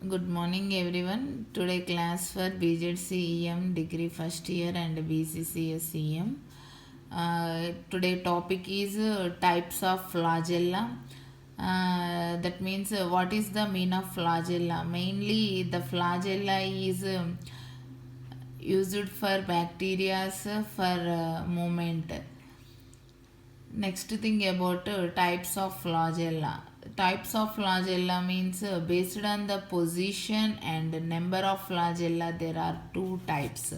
Good morning everyone. Today class for BZCEM degree first year and BCCSEM. Today topic is types of flagella. That means what is the mean of flagella? Mainly the flagella is used for bacteria for movement. Next thing about types of flagella. Types of flagella means based on the position and number of flagella there are two types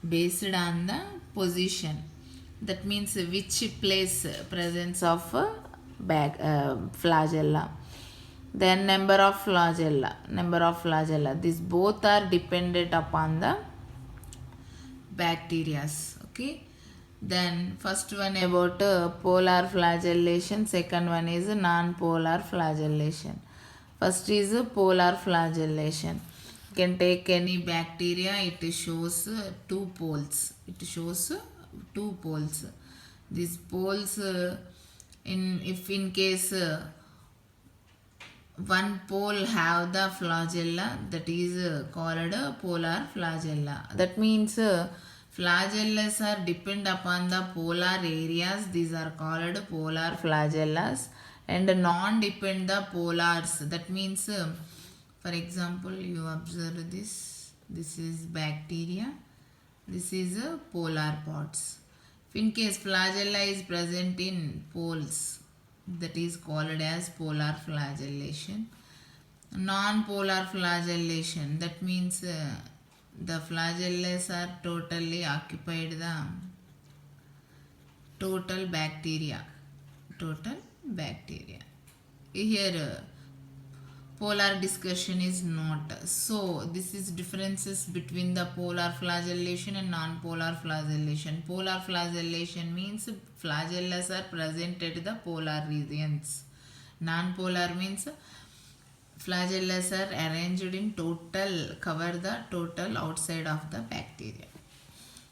based on the position. That means which place presence of flagella. Then number of flagella. These both are dependent upon the bacterias. Okay, then first one about polar flagellation, second one is non-polar flagellation. First is polar flagellation. You can take any bacteria, it shows two poles. It shows two poles. These poles in case one pole have the flagella, that is called polar flagella. That means flagellas are depend upon the polar areas. These are called polar flagellas, and non-depend the polars. That means for example you observe this. This is bacteria. This is polar pods. If in case flagella is present in poles, that is called as polar flagellation. Non-polar flagellation, that means the flagellas are totally occupied the total bacteria. Here polar discussion is not. So this is differences between the polar flagellation and non-polar flagellation. Polar flagellation means flagellas are present at the polar regions. Non-polar means flagellas are arranged in total, cover the total outside of the bacteria.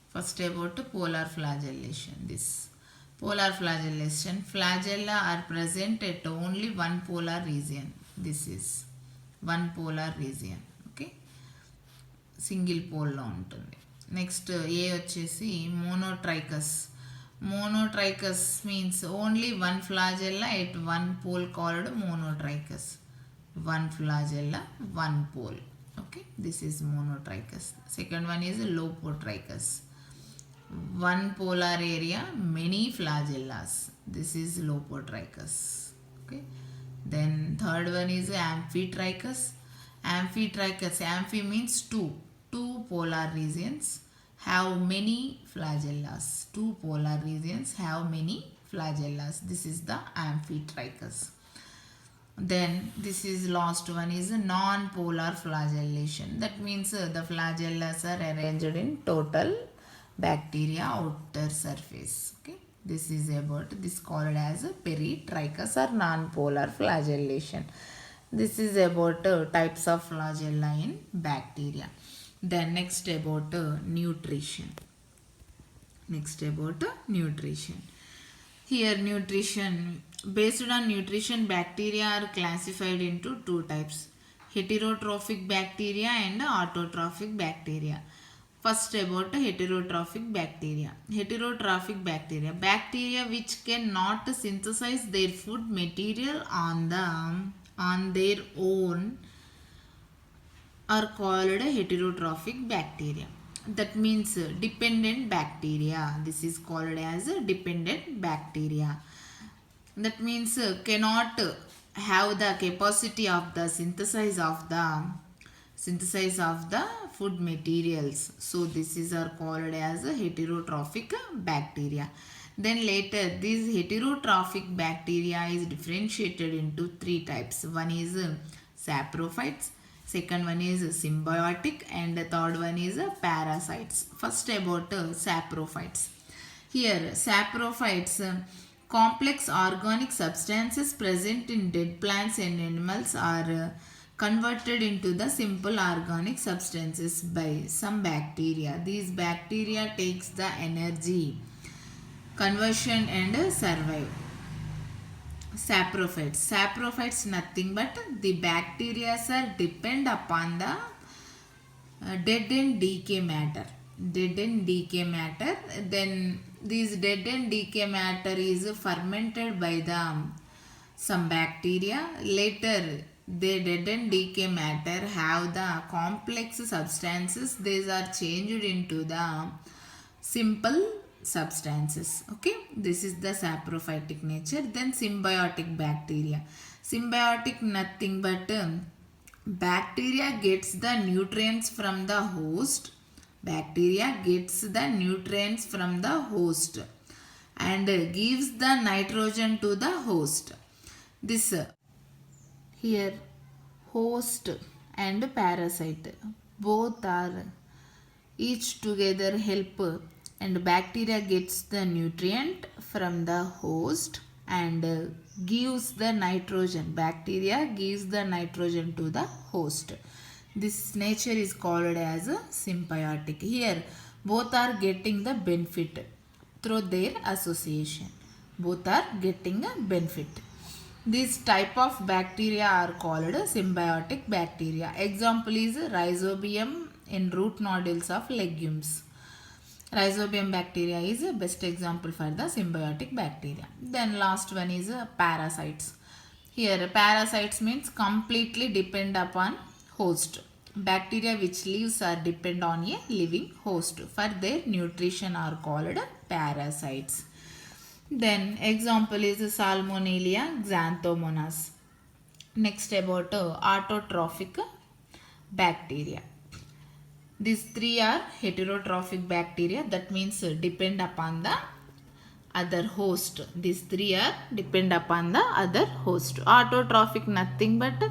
First about polar flagellation. This polar flagellation, flagella are present at only one polar region. This is one polar region. Okay, single పోల్లో ఉంటుంది. Next ఏ వచ్చేసి monotrichous. Monotrichous means only one flagella at one pole called monotrichous. One flagella, one pole. Okay, this is monotrichus. Second one is lopotrichus. One polar area, many flagellas. This is lopotrichus. Okay, then third one is amphitrichus. Amphitrichus, amphi means two polar regions have many flagellas. Two polar regions have many flagellas. This is the amphitrichus. Then this is last one is non-polar flagellation. That means the flagellas are arranged in total bacteria outer surface. Okay, this is about this called as peritrichus or non-polar flagellation. This is about types of flagella in bacteria. Then next about nutrition. Here nutrition, based on nutrition, bacteria are classified into two types: heterotrophic bacteria and autotrophic bacteria. First about heterotrophic bacteria. Heterotrophic bacteria, bacteria which cannot synthesize their food material on their own are called heterotrophic bacteria. That means dependent bacteria. This is called as dependent bacteria. That means cannot have the capacity of the synthesis of the food materials. So this is are called as heterotrophic bacteria. Then later these heterotrophic bacteria is differentiated into three types. One is saprophytes, second one is symbiotic, and the third one is parasites. First about saprophytes. Here saprophytes, complex organic substances present in dead plants and animals are converted into the simple organic substances by some bacteria. These bacteria takes the energy conversion and survive. Saprophytes. Saprophytes nothing but the bacteria are depend upon the dead and decay matter. Dead and decay matter. Then this dead and decay matter is fermented by the some bacteria. Later the dead and decay matter have the complex substances. These are changed into the simple substances. Okay, this is the saprophytic nature. Then symbiotic bacteria. Symbiotic nothing but bacteria gets the nutrients from the host. Bacteria gets the nutrients from the host and gives the nitrogen to the host. This here host and parasite both are each together help, and bacteria gets the nutrient from the host and gives the nitrogen. Bacteria gives the nitrogen to the host. This nature is called as a symbiotic. Here both are getting the benefit through their association. Both are getting a benefit. This type of bacteria are called symbiotic bacteria. Example is Rhizobium in root nodules of legumes. Rhizobium bacteria is the best example for the symbiotic bacteria. Then last one is parasites. Here parasites means completely depend upon host. Bacteria which lives are depend on a living host. For their nutrition are called parasites. Then example is Salmonella xanthomonas. Next about autotrophic bacteria. These three are heterotrophic bacteria, that means depend upon the other host. These three are depend upon the other host. Autotrophic nothing but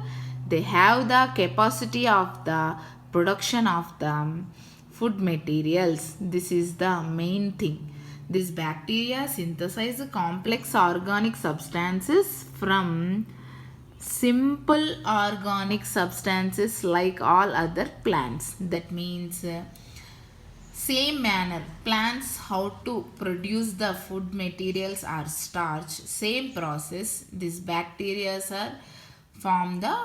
they have the capacity of the production of the food materials. This is the main thing. These bacteria synthesize complex organic substances from simple organic substances like all other plants. That means same manner plants how to produce the food materials or starch, same process these bacteria are form the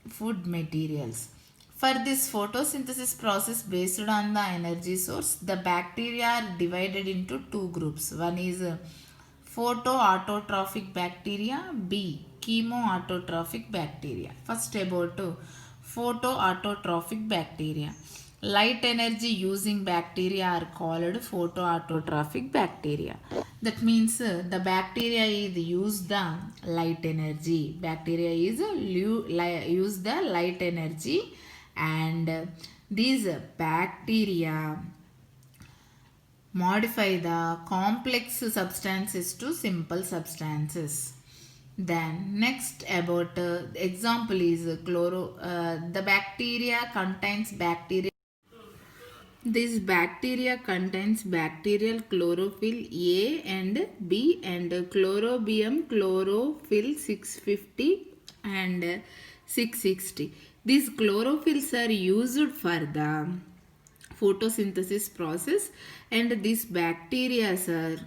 food materials. For this photosynthesis process based on the energy source, the bacteria are divided into two groups. One is photoautotrophic bacteria, B chemoautotrophic bacteria. First about photoautotrophic bacteria. Light energy using bacteria are called photoautotrophic bacteria. That means the bacteria is use the light energy. Bacteria is use the light energy, and these bacteria modify the complex substances to simple substances. Then next about example is the bacteria contains bacteria. This bacteria contains bacterial chlorophyll A and B and chlorobium chlorophyll 650 and 660. These chlorophylls are used for the photosynthesis process, and these bacteria are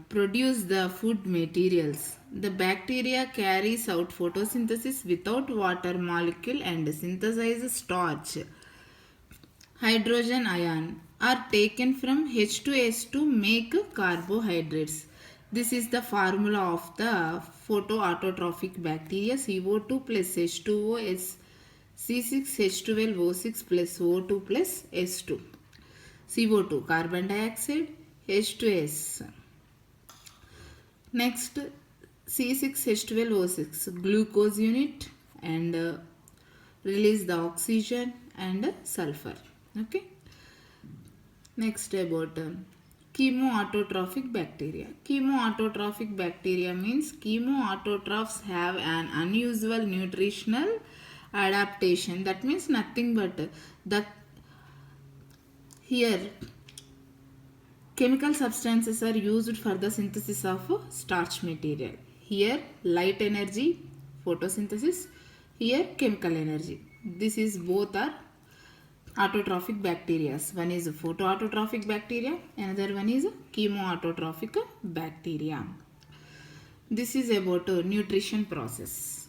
produce the food materials. The bacteria carries out photosynthesis without water molecule and synthesize starch. Hydrogen ion are taken from H2S to make carbohydrates. This is the formula of the photoautotrophic bacteria. CO2 plus H2O is C6H12O6 plus O2 plus S2. CO2 carbon dioxide, H2S. Next C6H12O6 glucose unit and release the oxygen and sulfur. Okay. Next about chemoautotrophic bacteria. Chemoautotrophic bacteria means chemoautotrophs have an unusual nutritional adaptation. That means nothing but the here chemical substances are used for the synthesis of starch material. Here light energy photosynthesis, here chemical energy. This is both are autotrophic bacteria. One is photoautotrophic bacteria, another one is chemoautotrophic bacteria. This is about nutrition process.